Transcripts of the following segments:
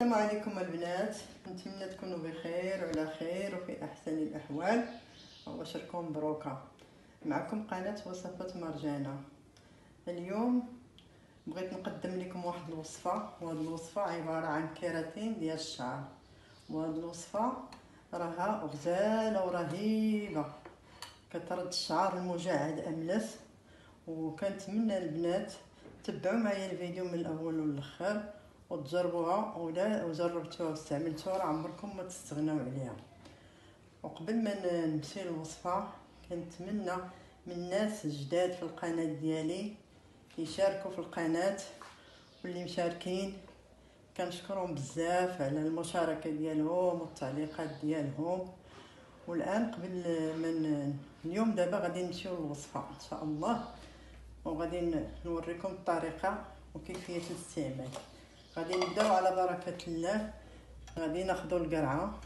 السلام عليكم البنات، نتمنى تكونوا بخير وعلى خير وفي احسن الاحوال. وبشركم مبروكه. معكم قناه وصفات مرجانه. اليوم بغيت نقدم لكم واحد الوصفه، وهاد الوصفه عباره عن كيراتين ديال الشعر. وهاد الوصفه راها غزاله ورهيبه، كترد الشعر المجعد املس. وكنتمنى البنات تبعوا معايا الفيديو من الاول للاخر وتجربوها، ولا جربتوها واستعملتوها راه عمركم ما تستغناو عليها. وقبل ما نمشي للوصفه كنتمنى من الناس الجداد في القناه ديالي يشاركوا في القناه، واللي مشاركين كنشكرهم بزاف على المشاركه ديالهم والتعليقات ديالهم. والان قبل من اليوم دابا غادي نمشيو للوصفه ان شاء الله، وغادي نوريكم الطريقه وكيفيه الاستعمال. غادي نبداو على بركه الله. غادي ناخذ القرعه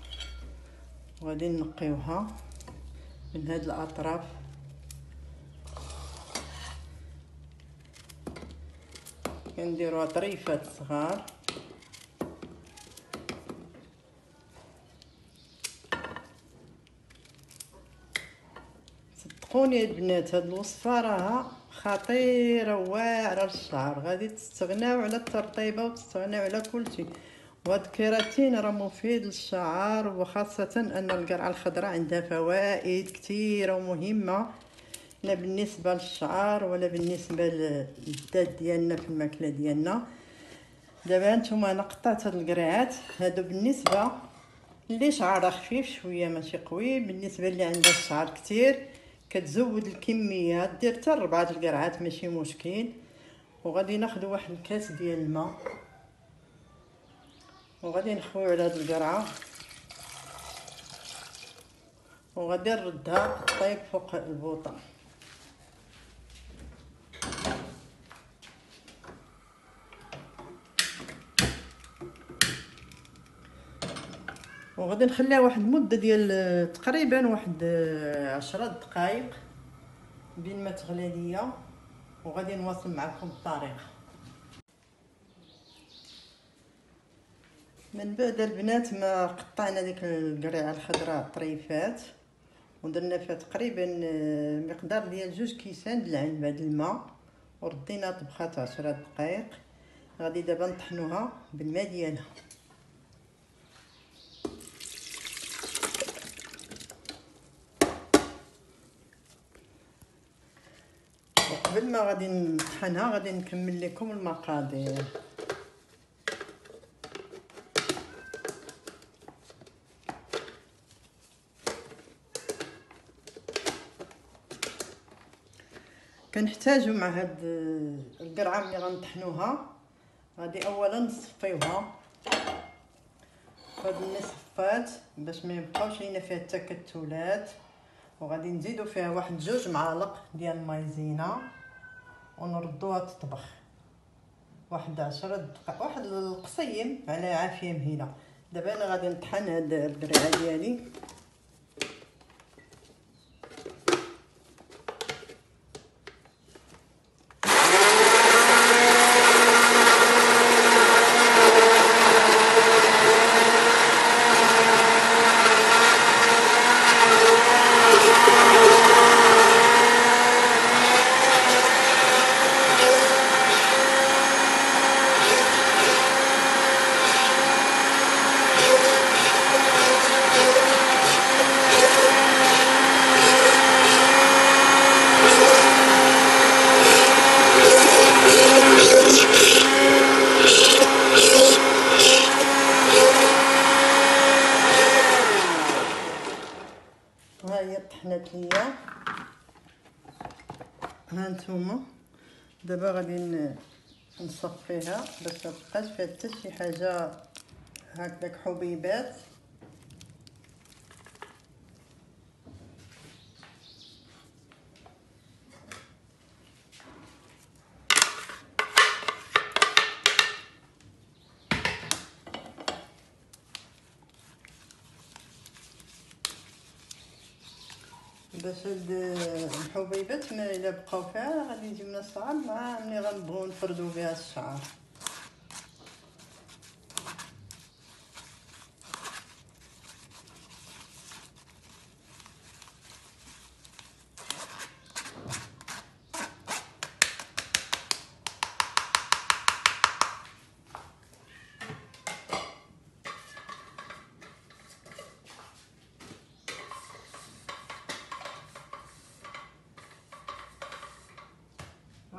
وغادي نقيوها من هاد الاطراف، كنديروها طريفات صغار. صدقوني البنات هاد الوصفه راها خطيره واعره للشعر، غادي تستغناو على الترطيبه وتستغناو على كلشي. وهاد الكيراتين راه مفيد للشعر، وخاصه ان القرعه الخضراء عندها فوائد كثيره ومهمه، لا بالنسبه للشعر ولا بالنسبه للذات ديالنا في الماكله ديالنا. دابا نتوما انا قطعت هاد القرعات هادو بالنسبه اللي شعرها خفيف شويه ماشي قوي. بالنسبه اللي عندها الشعر كتير كتزود الكميه، دير حتى 4 القرعات ماشي مشكل. وغادي ناخذ واحد الكاس ديال الماء وغادي نخويو على هاد القرعه، وغادي نردها طيب فوق البوطه. وغادي نخليها واحد المده ديال تقريبا واحد 10 دقائق بين ما تغلي ليا، وغادي نواصل معكم الطريقه. من بعد البنات ما قطعنا ديك القريعه الخضراء طريفات ودرنا فيها تقريبا مقدار ديال 2 كيسان د العنبه د الماء، وردينا طبخات 10 دقائق. غادي دابا نطحنوها بالماء ديالها. وقبل ما غادي نطحنها غادي نكمل لكم المقادير. كنحتاجو مع هاد القرعه ملي غنطحنوها، غادي اولا نصفيوها هاد النصفات باش ما يبقاوش لينا فيها التكتلات. وغادي نزيدو فيها واحد 2 معالق ديال المايزينا ونردوها تطبخ واحد 10 دقائق، واحد القصيم على عافيه مهيله. دابا انا غادي نطحن هاد القرعه ديالي. ها هي طحنات ليا، ها نتوما. دابا غادي نصفيها باش ما تبقاش فيها حتى شي حاجه هكذاك حبيبات. باش هاد الحبيبات ما الا بقاو فيها غادي يجيونا صعاب مع ملي غنبغيو نفردو بها الشعر.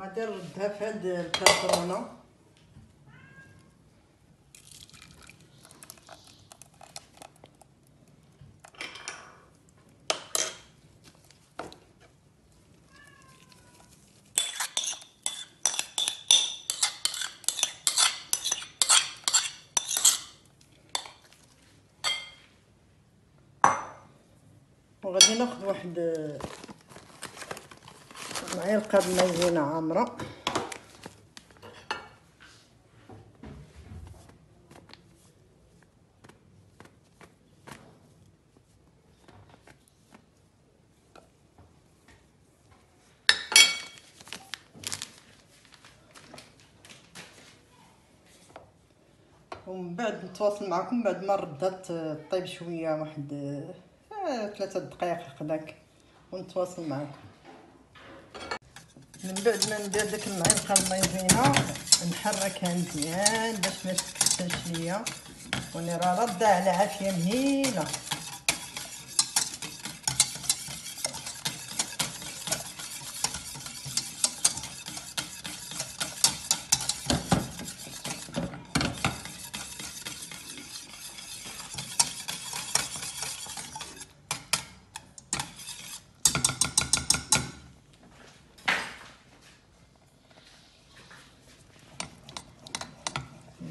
غادي نردها في هاد الكاسرونه. وغادي ناخذ واحد معلقه د المايزينا عامره، ومن بعد نتواصل معكم بعد ما ردات طيب شويه، واحد 3 دقائق هكذاك، ونتواصل معكم. من بعد ما ندير ديك المعلقه المايزينا نحركها مزيان باش ما تكتلش ليا، وني راه رده على عافيه مهيله.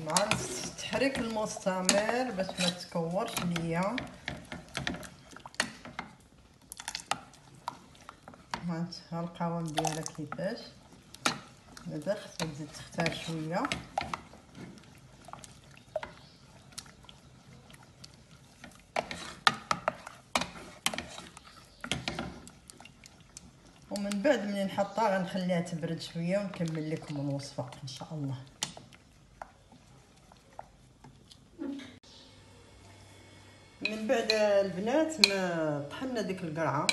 مع التحريك المستمر باش ما تكورش ليا. ها القوام ديالها كيفاش، مازال خصها تزيد تختار شويه. ومن بعد ملي نحطها غنخليها تبرد شويه ونكمل لكم الوصفه ان شاء الله. من بعد البنات ما طحنا ديك القرعه،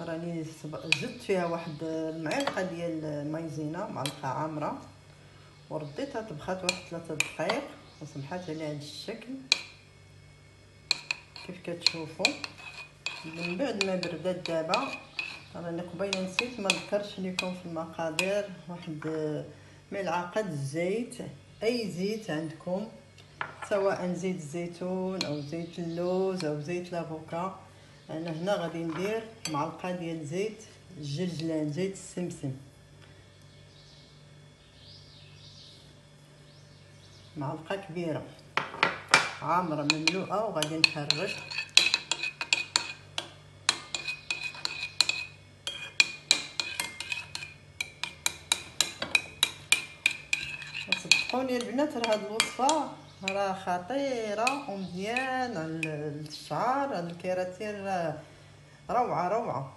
راني زدت فيها واحد المعلقه ديال المايزينا، معلقه عامره، ورديتها طبخات واحد 3 دقائق وصبحات على هذا الشكل كيف كتشوفوا. من بعد ما بردات دابا، راني قبيله نسيت ما ذكرتش لكم في المقادير، واحد ملعقه الزيت، اي زيت عندكم، سواء زيت الزيتون او زيت اللوز او زيت لافوكا. انا هنا غادي ندير معلقه ديال زيت الجلجلان، زيت السمسم، معلقه كبيره عامره مملوءه، وغادي نحرك. صدقوني البنات راه هاد الوصفه راه خطيره ومزيان على الشعر، على الكيراتين، روعه روعه،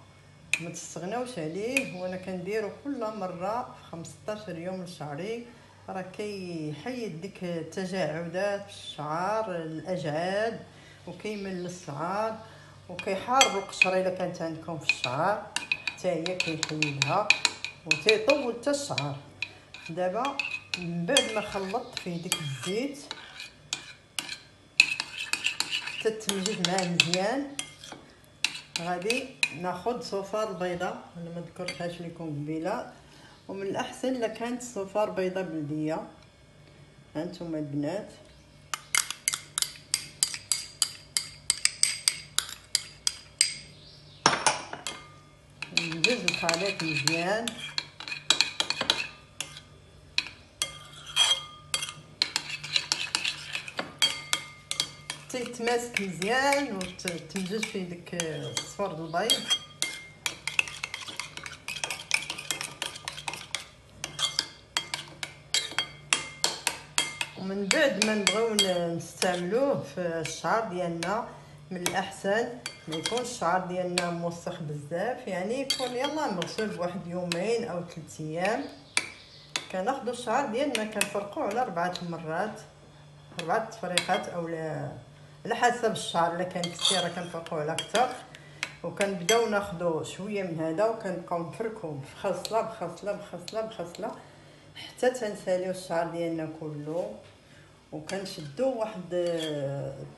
ما تستغناوش عليه. وانا كنديرو كل مره في 15 يوم لشعري، راه كيحيد ديك التجاعدات في الشعر، الاجعاد، وكيمل الشعر، وكيحارب القشره الا كانت عندكم في الشعر حتى هي كيحيدها، وتيطول حتى الشعر. دابا من بعد ما خلطت فيه ديك الزيت حتى تمجد معاه مزيان، غادي ناخذ صفار البيضاء، انا ما ذكرتهاش لكم قبيله، ومن الاحسن الا كانت صفار بيضاء بلديه. هانتوما البنات ندوز الخليط مزيان، تيتماسك مزيان وتنجز فيه ديك صفار البيض. ومن بعد ما نبغيو نستعملوه في الشعر ديالنا، من الاحسن ما يكونش الشعر ديالنا موسخ بزاف، يعني يكون يلا مغسول بواحد يومين او 3 ايام. كناخذوا الشعر ديالنا كنفرقوه على 4 مرات، 4 تفريقات، او على حسب الشعر، الا كان كثيره كنفرقوه على اكثر. وكنبداو ناخذوا شويه من هذا وكنبقاو نفركوا بخصله بخصله بخصله بخصله حتى تنساليو الشعر ديالنا كله. وكنشدو واحد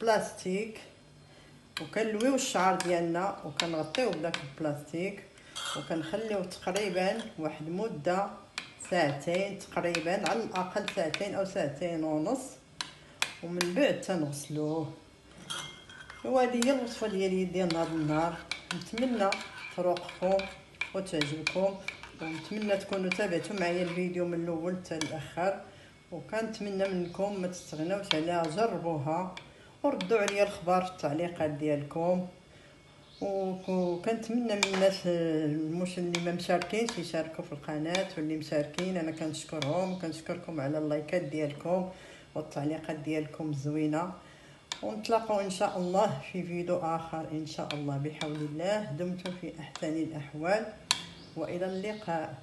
بلاستيك وكنلويو الشعر ديالنا وكنغطيوه بداك البلاستيك، وكنخليو تقريبا واحد مده ساعتين تقريبا، على الاقل ساعتين او ساعتين ونص، ومن بعد تنغسلوه. وهذه هي الوصفه ديالي ديال هذا النهار. نتمنى تروقكم وتعجبكم، ونتمنى تكونوا تابعتوا معايا الفيديو من الاول حتى الاخر، وكنتمنى منكم ما تستغناوش عليها، جربوها وردوا عليا الخبر في التعليقات ديالكم. وكنتمنى من الناس اللي ما مشاركينش يشاركوا في القناه، واللي مشاركين انا كنشكرهم، وكنشكركم على اللايكات ديالكم والتعليقات ديالكم الزوينه. ونتلاقوا ان شاء الله في فيديو اخر ان شاء الله بحول الله. دمتم في احسن الاحوال والى اللقاء.